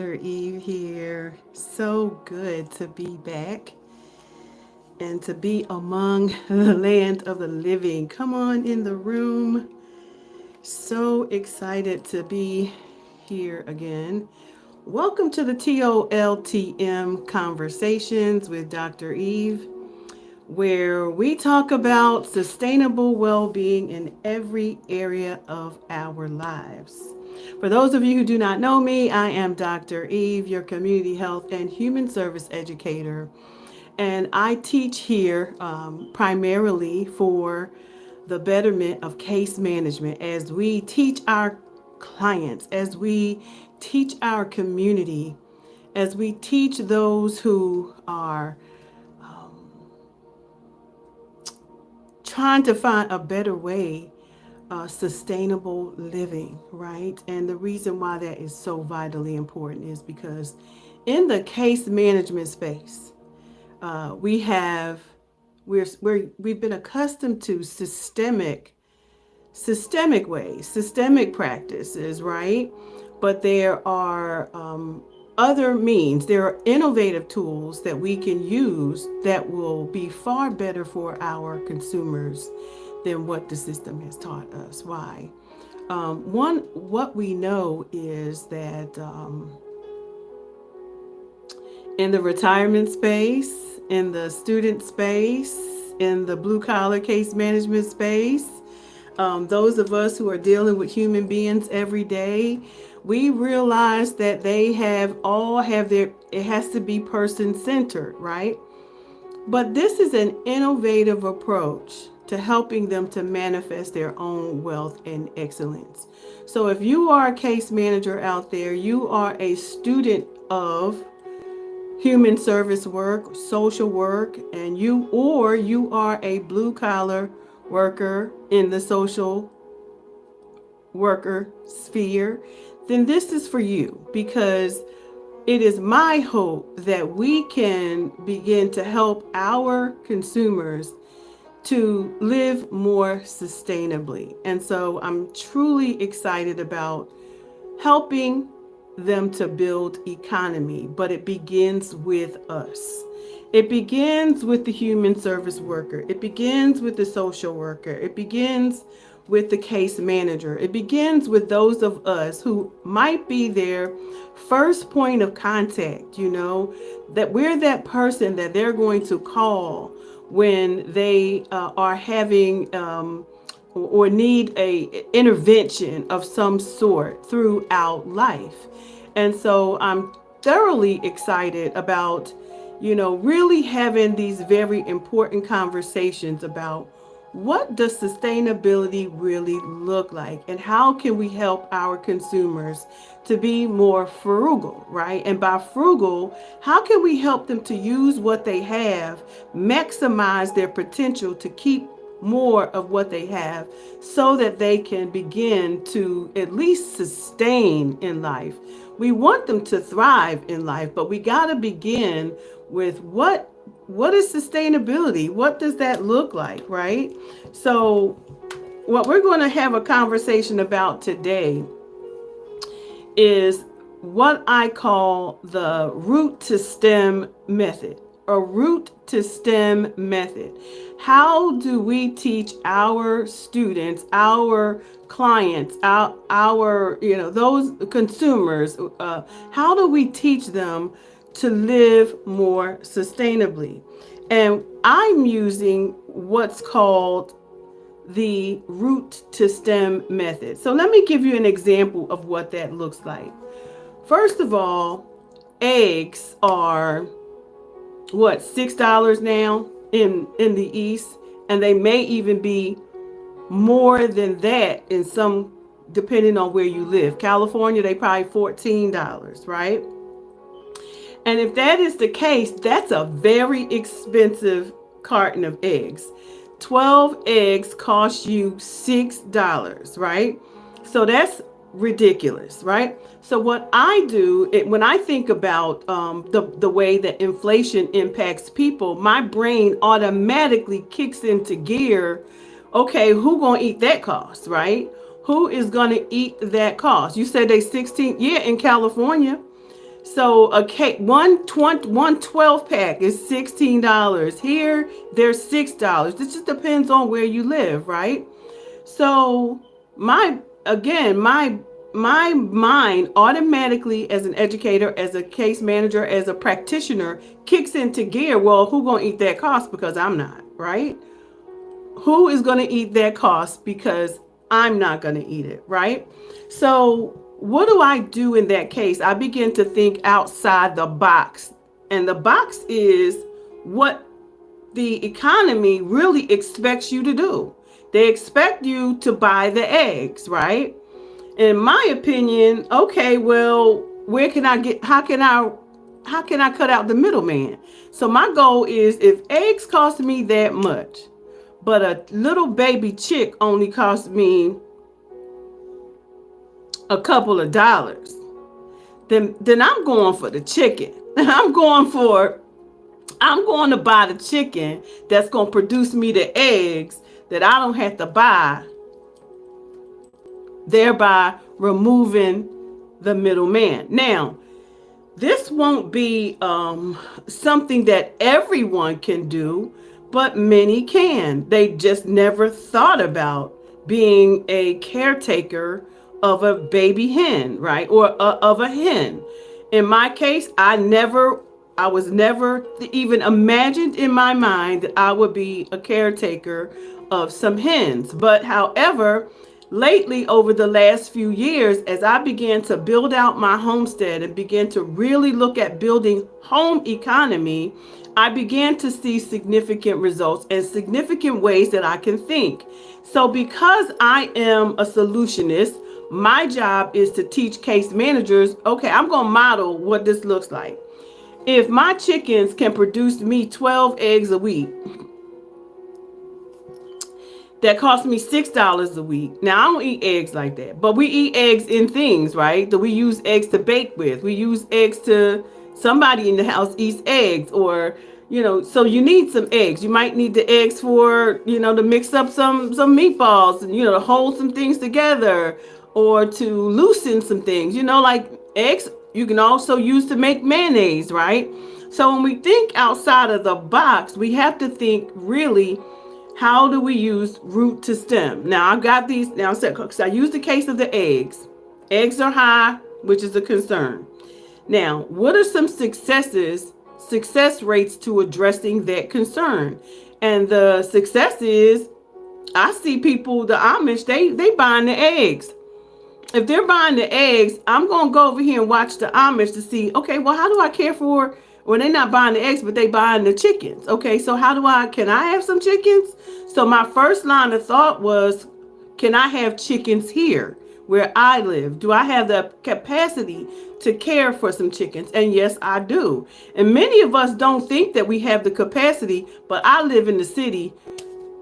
Dr. Eve here. So good to be back and to be among the land of the living. Come on in the room. So excited to be here again. Welcome to the TOLTM Conversations with Dr. Eve, where we talk about sustainable well being in every area of our lives. For those of you who do not know me, I am Dr. Eve, your community health and human service educator. And I teach here primarily for the betterment of case management as we teach our clients, as we teach our community, as we teach those who are trying to find a better way, sustainable living, right? And the reason why that is so vitally important is because in the case management space, we have we've been accustomed to systemic ways, systemic practices, right? But there are other means, there are innovative tools that we can use that will be far better for our consumers than what the system has taught us. Why? What we know is that in the retirement space, in the student space, in the blue collar case management space, those of us who are dealing with human beings every day, we realize that they have their, it has to be person centered, right? But this is an innovative approach to helping them to manifest their own wealth and excellence. So if you are a case manager out there, you are a student of human service work, social work, and you are a blue collar worker in the social worker sphere, then this is for you, because it is my hope that we can begin to help our consumers to live more sustainably. And so I'm truly excited about helping them to build economy, but it begins with us. It begins with the human service worker. It begins with the social worker. It begins with the case manager. It begins with those of us who might be their first point of contact, that we're that person that they're going to call when they are having or need a intervention of some sort throughout life. And so I'm thoroughly excited about, really having these very important conversations about what does sustainability really look like, and how can we help our consumers to be more frugal, right? And by frugal, how can we help them to use what they have, maximize their potential to keep more of what they have, so that they can begin to at least sustain in life. We want them to thrive in life, but we got to begin with what is sustainability? What does that look like, right? So what we're going to have a conversation about today is what I call the root to stem method. A root to stem method. How do we teach our students, our clients, our those consumers, how do we teach them to live more sustainably? And I'm using what's called the root to stem method. So let me give you an example of what that looks like. First of all, eggs are $6 now in the East, and they may even be more than that in some, depending on where you live. California, they probably $14, right? And if that is the case, that's a very expensive carton of eggs. 12 eggs cost you $6, right? So that's ridiculous, right? So what I do when I think about the way that inflation impacts people, my brain automatically kicks into gear. Okay, who gonna eat that cost, right? Who is gonna eat that cost? You said they 16, yeah, in California. So a cake, one 12 pack is $16. Here, they're $6. This just depends on where you live, right? So my again, my mind automatically, as an educator, as a case manager, as a practitioner, kicks into gear. Well, who gonna eat that cost? Because I'm not, right? Who is gonna eat that cost? Because I'm not gonna eat it, right? So what do I do in that case? I begin to think outside the box. And the box is what the economy really expects you to do. They expect you to buy the eggs, right? In my opinion, okay, well, where can I get how can I cut out the middleman? So my goal is, if eggs cost me that much, but a little baby chick only cost me a couple of dollars, then I'm going for the chicken. I'm going to buy the chicken that's going to produce me the eggs that I don't have to buy, thereby removing the middleman. Now, this won't be something that everyone can do, but many can. They just never thought about being a caretaker of a baby hen, right? Or of a hen. In my case, I was never even imagined in my mind that I would be a caretaker of some hens. But however, lately, over the last few years, as I began to build out my homestead and began to really look at building home economy, I began to see significant results and significant ways that I can think. So because I am a solutionist, my job is to teach case managers, okay, I'm going to model what this looks like. If my chickens can produce me 12 eggs a week, that cost me $6 a week. Now, I don't eat eggs like that, but we eat eggs in things, right? That we use eggs to bake with. We use eggs to, somebody in the house eats eggs, or, so you need some eggs. You might need the eggs for, to mix up some meatballs and, to hold some things together, or to loosen some things, like eggs you can also use to make mayonnaise, right? So when we think outside of the box, we have to think really, how do we use root to stem? Now, I've got these, now because I use the case of the eggs. Eggs are high, which is a concern. Now, what are some success rates to addressing that concern? And the success is, I see people, the Amish, they buying the eggs. If they're buying the eggs, I'm going to go over here and watch the Amish to see, okay, well, how do I care for, well, they're not buying the eggs, but they buying the chickens. Okay, so can I have some chickens? So my first line of thought was, can I have chickens here where I live? Do I have the capacity to care for some chickens? And yes, I do. And many of us don't think that we have the capacity, but I live in the city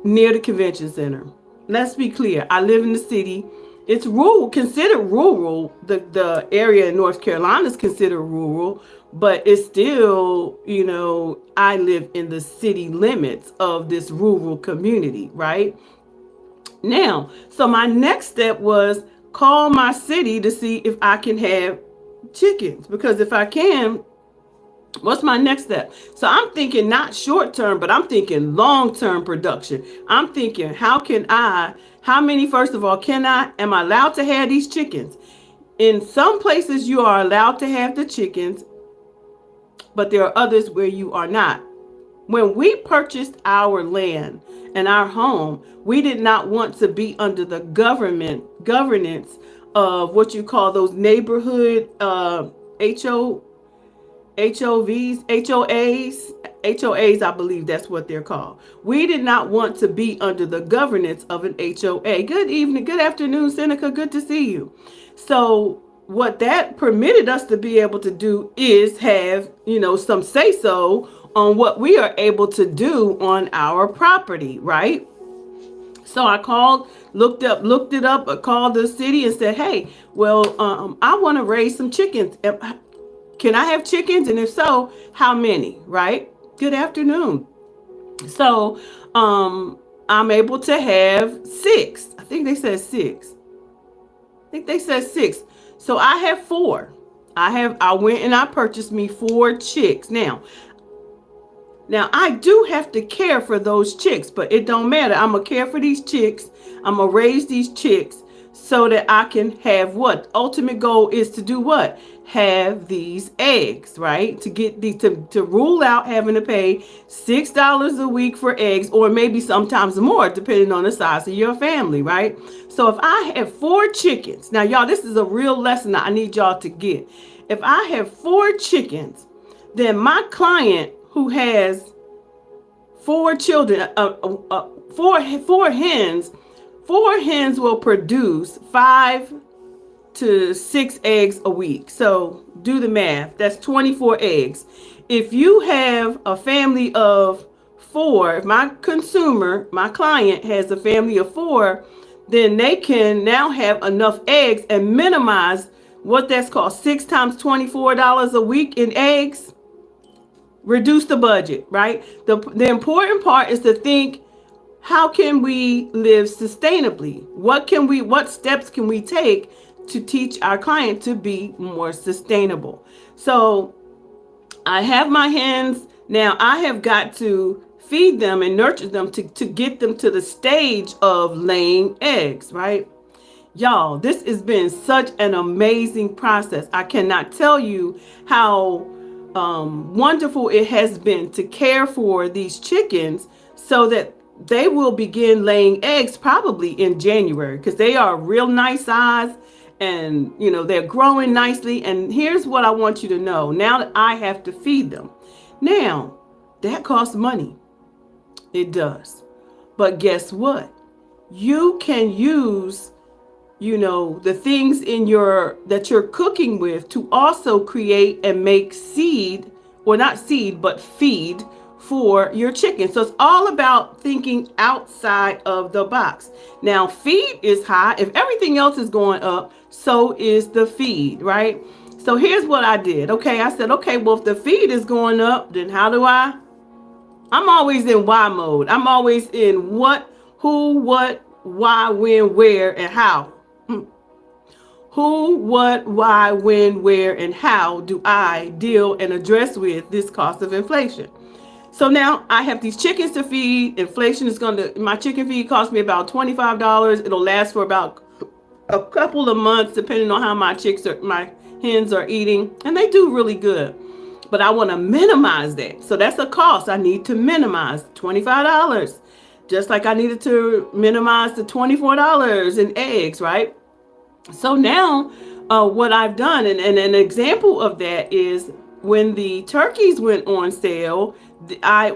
near the convention center. Let's be clear. I live in the city. It's rural, considered rural. The area in North Carolina is considered rural, but it's still, I live in the city limits of this rural community, right? Now, so my next step was call my city to see if I can have chickens, because if I can, what's my next step? So I'm thinking not short term, but I'm thinking long term production. I'm thinking, how many, first of all, am I allowed to have these chickens? In some places you are allowed to have the chickens, but there are others where you are not. When we purchased our land and our home, we did not want to be under the governance of what you call those neighborhood HOAs, I believe that's what they're called. We did not want to be under the governance of an HOA. Good evening, good afternoon, Seneca. Good to see you. So what that permitted us to be able to do is have, some say so on what we are able to do on our property, right? So I looked it up, I called the city and said, hey, well, I want to raise some chickens. Can I have chickens? And if so, how many, right? Good afternoon. So I'm able to have 6. I think they said 6. So I have 4. I went and I purchased me 4 chicks. Now I do have to care for those chicks, but it don't matter. I'm gonna care for these chicks. I'm gonna raise these chicks so that I can have what? Ultimate goal is to do what? Have these eggs, right? To get these to rule out having to pay $6 a week for eggs, or maybe sometimes more, depending on the size of your family, right? So if I have 4 chickens, now y'all, this is a real lesson that I need y'all to get. If I have 4 chickens, then my client who has 4 children, four hens, 4 hens will produce 5 to 6 eggs a week. So do the math. That's 24 eggs. If you have a family of 4, if my client has a family of 4, then they can now have enough eggs and minimize what that's called 6 times $24 a week in eggs. Reduce the budget, right? The important part is to think, how can we live sustainably? What steps can we take to teach our client to be more sustainable? So I have my hens. Now I have got to feed them and nurture them to get them to the stage of laying eggs, right? Y'all, this has been such an amazing process. I cannot tell you how wonderful it has been to care for these chickens so that they will begin laying eggs probably in January, because they are real nice size and they're growing nicely. And here's what I want you to know. Now that I have to feed them, now that costs money. It does. But guess what? You can use the things that you're cooking with to also create and make seed, or not seed, but feed for your chicken. So it's all about thinking outside of the box. Now, feed is high. If everything else is going up, so is the feed, right? So here's what I did. Okay, I said, okay, well, if the feed is going up, then how do I'm always in why mode. I'm always in what, who, what, why, when, where, and how. Who, what, why, when, where, and how do I deal and address with this cost of inflation? So now I have these chickens to feed. Inflation is my chicken feed costs me about $25. It'll last for about a couple of months, depending on how my hens are eating. And they do really good. But I want to minimize that. So that's a cost I need to minimize, $25. Just like I needed to minimize the $24 in eggs, right? So now what I've done, and an example of that is when the turkeys went on sale,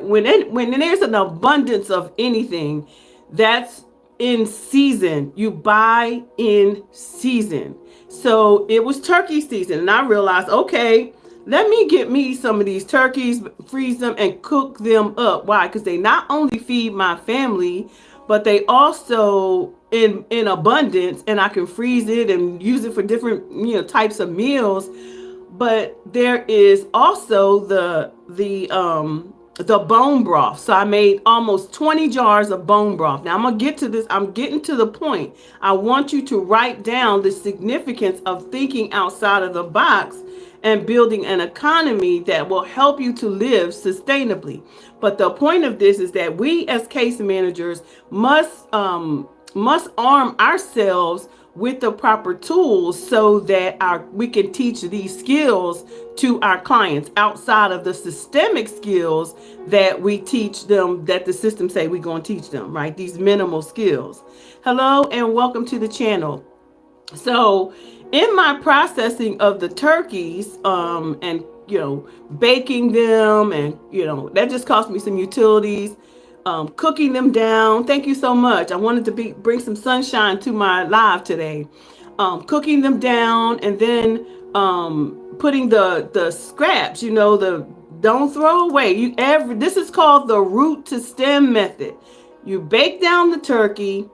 when there's an abundance of anything that's in season, you buy in season. So it was turkey season, and I realized, okay, let me get me some of these turkeys, freeze them, and cook them up. Why? Because they not only feed my family, but they also in abundance, and I can freeze it and use it for different types of meals. But there is also the bone broth. So I made almost 20 jars of bone broth. Now I'm gonna get to this. I'm getting to the point. I want you to write down the significance of thinking outside of the box and building an economy that will help you to live sustainably. But the point of this is that we as case managers must arm ourselves with the proper tools so that we can teach these skills to our clients outside of the systemic skills that we teach them, that the system say we're going to teach them, right? These minimal skills. Hello and welcome to the channel. So in my processing of the turkeys, and baking them, and that just cost me some utilities. Cooking them down. Thank you so much. I wanted to bring some sunshine to my live today. Cooking them down, and then putting the scraps. Don't throw away. This is called the root to stem method. You bake down the turkey,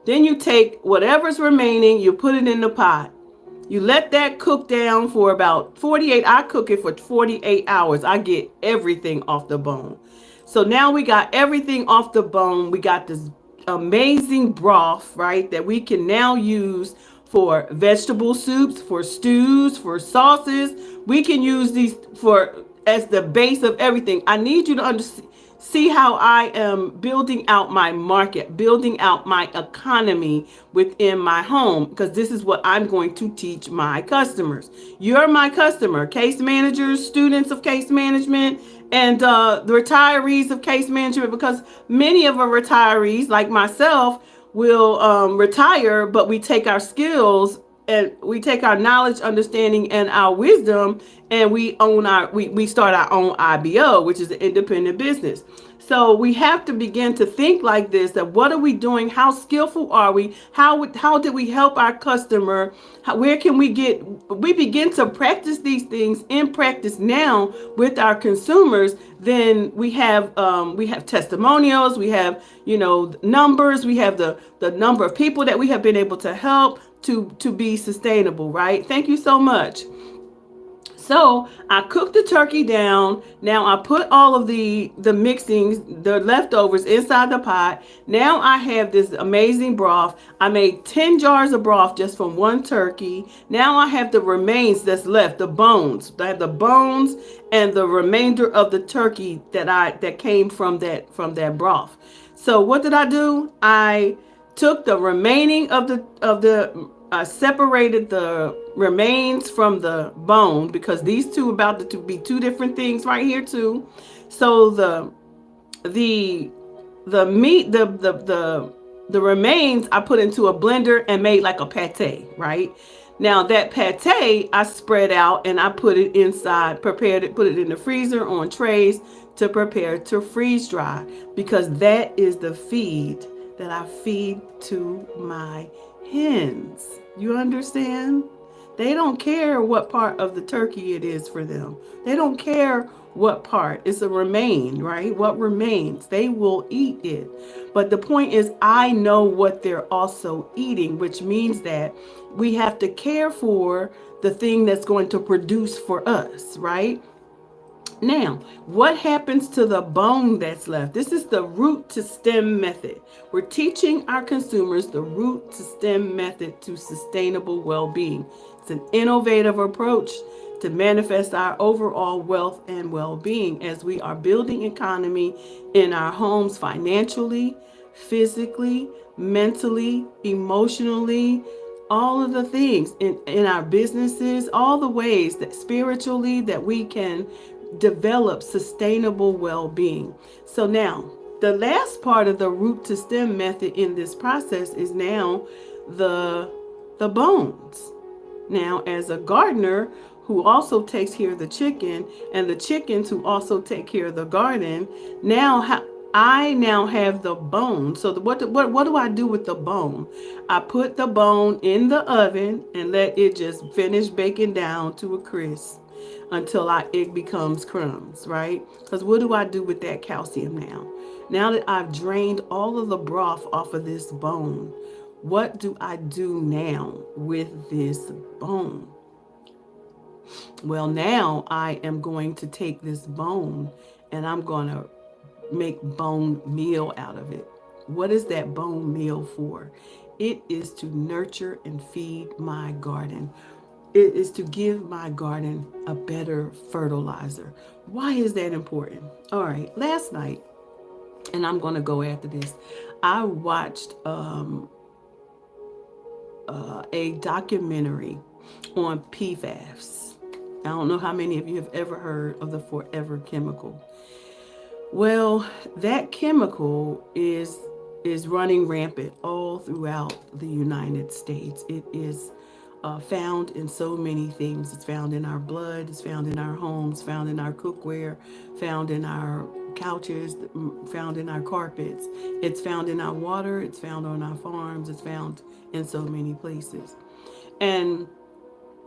then you take whatever's remaining, you put it in the pot. You let that cook down for about 48. I cook it for 48 hours. I get everything off the bone. So now we got everything off the bone. We got this amazing broth, right, that we can now use for vegetable soups, for stews, for sauces. We can use these for as the base of everything. I need you to see how I am building out my market, building out my economy within my home, because this is what I'm going to teach my customers. You're my customer, case managers, students of case management, and the retirees of case management, because many of our retirees, like myself, will retire, but we take our skills and we take our knowledge, understanding, and our wisdom, and we start our own IBO, which is an independent business. So we have to begin to think like this: that what are we doing? How skillful are we? How did we help our customer? Where can we get? We begin to practice these things in practice now with our consumers. Then we have testimonials. We have numbers. We have the number of people that we have been able to help to be sustainable. Right? Thank you so much. So I cooked the turkey down. Now I put all of the mixings, the leftovers inside the pot. Now I have this amazing broth. I made 10 jars of broth just from one turkey. Now I have the remains that's left, the bones. I have the bones and the remainder of the turkey that came from that broth. So what did I do? I took the remaining of the I separated the remains from the bone, because these two about to be two different things right here too. So the the meat, the remains I put into a blender and made like a pate, right? Now that pate I spread out and I put it inside, prepared it, put it in the freezer on trays to prepare to freeze dry, because that is the feed that I feed to my hens. You understand? They don't care what part of the turkey it is for them. They don't care what part. It's a remain, right? What remains, they will eat it. But the point is, I know what they're also eating, which means that we have to care for the thing that's going to produce for us, right? Now, what happens to the bone that's left? This is the root to stem method. We're teaching our consumers the root to stem method to sustainable well-being. It's an innovative approach to manifest our overall wealth and well-being as we are building economy in our homes, financially, physically, mentally, emotionally, all of the things in our businesses, all the ways that spiritually that we can develop sustainable well-being. So now the last part of the root to stem method in this process is now the bones. Now, as a gardener who also takes care of the chicken, and the chickens who also take care of the garden, now I now have the bone. So what do I do with the bone? I put the bone in the oven and let it just finish baking down to a crisp until it becomes crumbs, right? Because what do I do with that calcium now? Now that I've drained all of the broth off of this bone, what do I do now with this bone? Well, now I am going to take this bone and I'm going to make bone meal out of it. What is that bone meal for? It is to nurture and feed my garden. It is to give my garden a better fertilizer. Why is that important? All right, last night, and I'm going to go after this, I watched a documentary on PFAS. I don't know how many of you have ever heard of the forever chemical. Well, that chemical is running rampant all throughout the United States. It is found in so many things. It's found in our blood, it's found in our homes, found in our cookware, found in our couches, found in our carpets. It's found in our water, it's found on our farms, it's found in so many places. And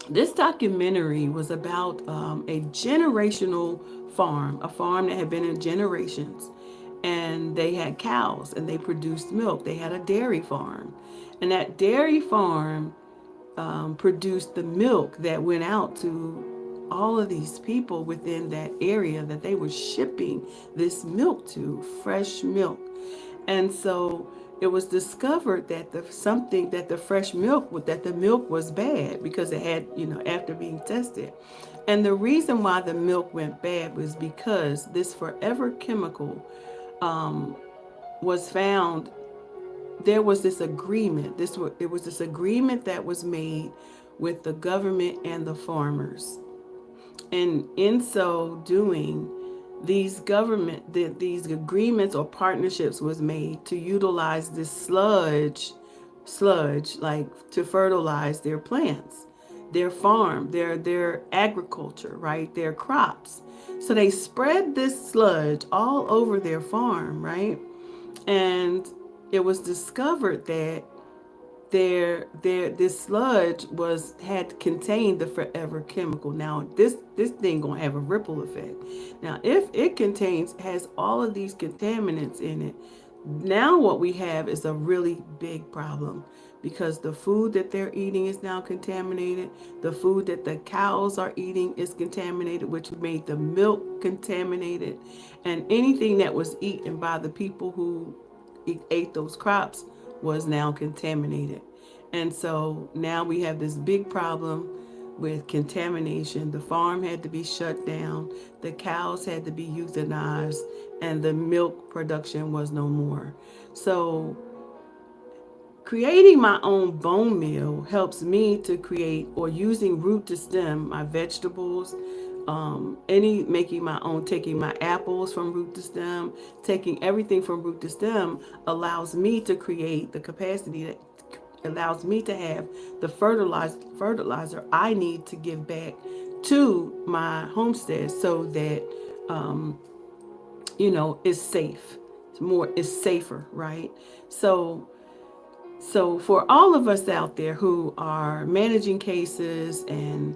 this documentary was about a generational farm, a farm that had been in generations. And they had cows and they produced milk. They had a dairy farm. And that dairy farm produced the milk that went out to all of these people within that area that they were shipping this milk to, fresh milk. And so it was discovered that the fresh milk, that the milk was bad because it had, after being tested. And the reason why the milk went bad was because this forever chemical was found. There was this agreement. It was this agreement that was made with the government and the farmers. And in so doing, these agreements or partnerships was made to utilize this sludge like to fertilize their plants, their farm, their agriculture, right? Their crops. So they spread this sludge all over their farm, right? And it was discovered that this sludge had contained the forever chemical. Now this thing gonna have a ripple effect. Now if it has all of these contaminants in it, now what we have is a really big problem, because the food that they're eating is now contaminated. The food that the cows are eating is contaminated, which made the milk contaminated, and anything that was eaten by the people who ate those crops was now contaminated. And so now we have this big problem with contamination. The farm had to be shut down, the cows had to be euthanized, and the milk production was no more. So creating my own bone meal helps me to create, or using root to stem, my vegetables, making my own, taking my apples from root to stem, taking everything from root to stem allows me to create the capacity that allows me to have the fertilizer I need to give back to my homestead, so that it's safe. It's safer, right? So for all of us out there who are managing cases and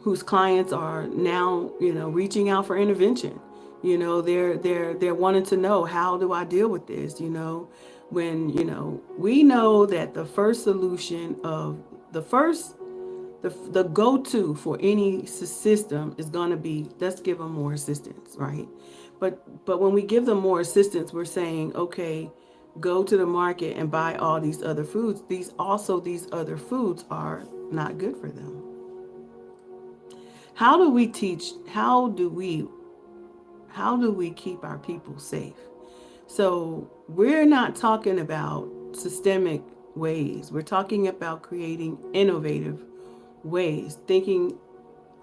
whose clients are now, reaching out for intervention, they're wanting to know, how do I deal with this? When we know that the first solution of the first the go-to for any system is going to be, let's give them more assistance, right? But when we give them more assistance, we're saying, okay, go to the market and buy all these other foods. These other foods are not good for them. How do we teach? How do we keep our people safe? So we're not talking about systemic ways. We're talking about creating innovative ways, thinking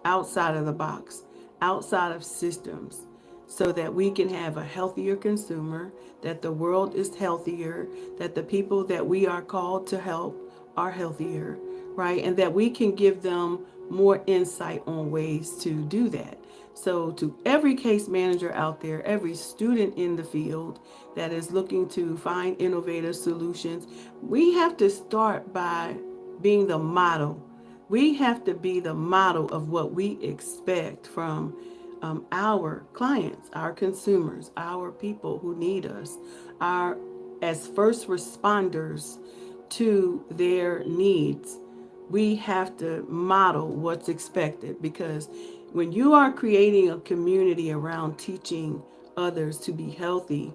outside of the box, outside of systems, so that we can have a healthier consumer, that the world is healthier, that the people that we are called to help are healthier, right? And that we can give them more insight on ways to do that. So, to every case manager out there, every student in the field that is looking to find innovative solutions, we have to start by being the model. We have to be the model of what we expect from our clients, our consumers, our people who need us, our as first responders to their needs. We have to model what's expected, because when you are creating a community around teaching others to be healthy,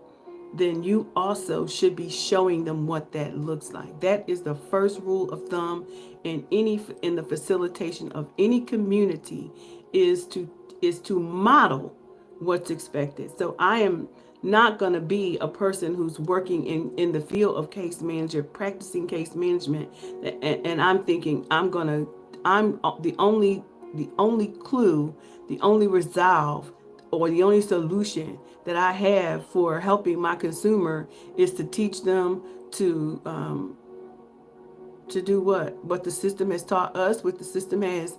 then you also should be showing them what that looks like. That is the first rule of thumb in the facilitation of any community, is to model what's expected. So I am not going to be a person who's working in the field of case manager, practicing case management, and I'm thinking I'm the only clue, the only resolve, or the only solution that I have for helping my consumer is to teach them to do what the system has taught us, what the system has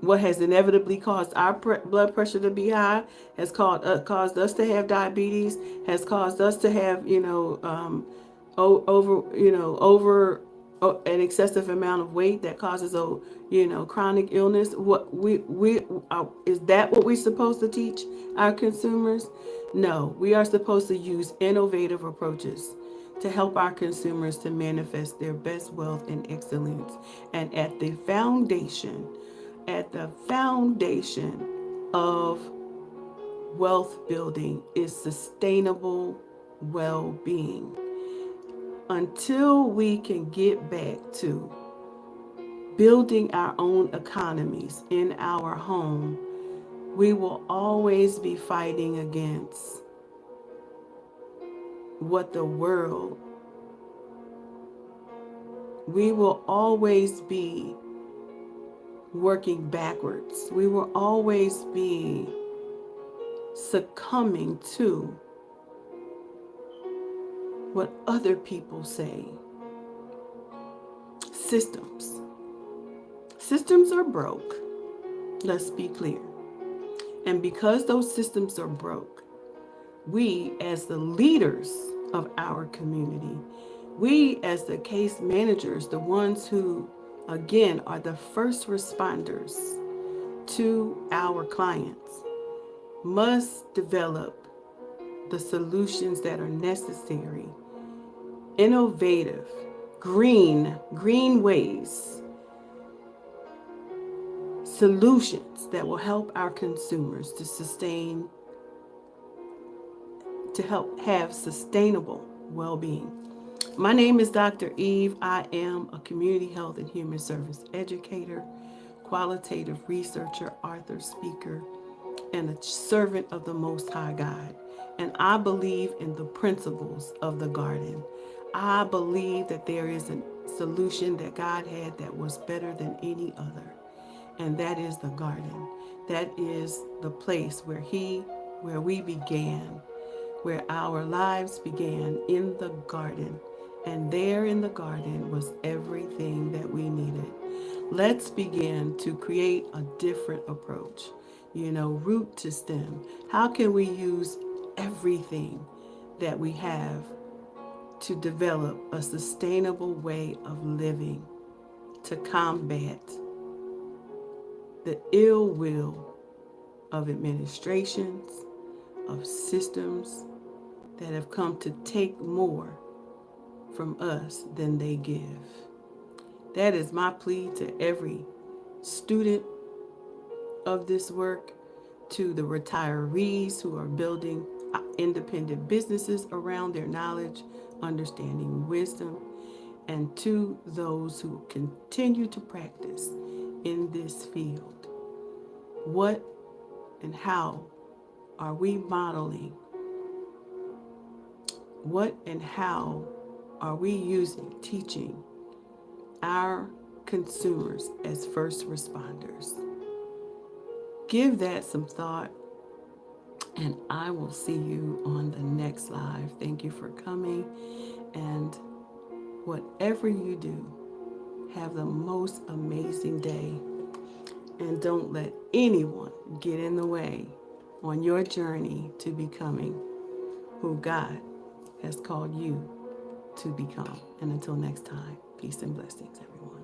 what has inevitably caused our blood pressure to be high, has caused us to have diabetes, has caused us to have over an excessive amount of weight that causes a chronic illness. What we is that what we're supposed to teach our consumers? No, we are supposed to use innovative approaches to help our consumers to manifest their best wealth and excellence. And at the foundation of wealth building is sustainable well-being. Until we can get back to building our own economies in our home, we will always be fighting against what the world, we will always be working backwards. We will always be succumbing to what other people say. Systems. Systems are broke. Let's be clear. And because those systems are broke, we as the leaders of our community, we as the case managers, the ones who, again, are the first responders to our clients, must develop the solutions that are necessary, innovative, green ways, solutions that will help our consumers to help have sustainable well-being. My name is Dr. Eve. I am a community health and human service educator, qualitative researcher, author, speaker, and a servant of the Most High God. And I believe in the principles of the garden. I believe that there is a solution that God had that was better than any other. And that is the garden. That is the place where we began, where our lives began, in the garden. And there in the garden was everything that we needed. Let's begin to create a different approach, root to stem. How can we use everything that we have to develop a sustainable way of living to combat the ill will of administrations, of systems that have come to take more from us than they give? That is my plea to every student of this work, to the retirees who are building independent businesses around their knowledge, understanding, wisdom, and to those who continue to practice in this field. What and how are we modeling? What and how are we teaching our consumers as first responders? Give that some thought, and I will see you on the next live. Thank you for coming, and whatever you do, have the most amazing day, and don't let anyone get in the way on your journey to becoming who God has called you to become. And until next time, peace and blessings, everyone.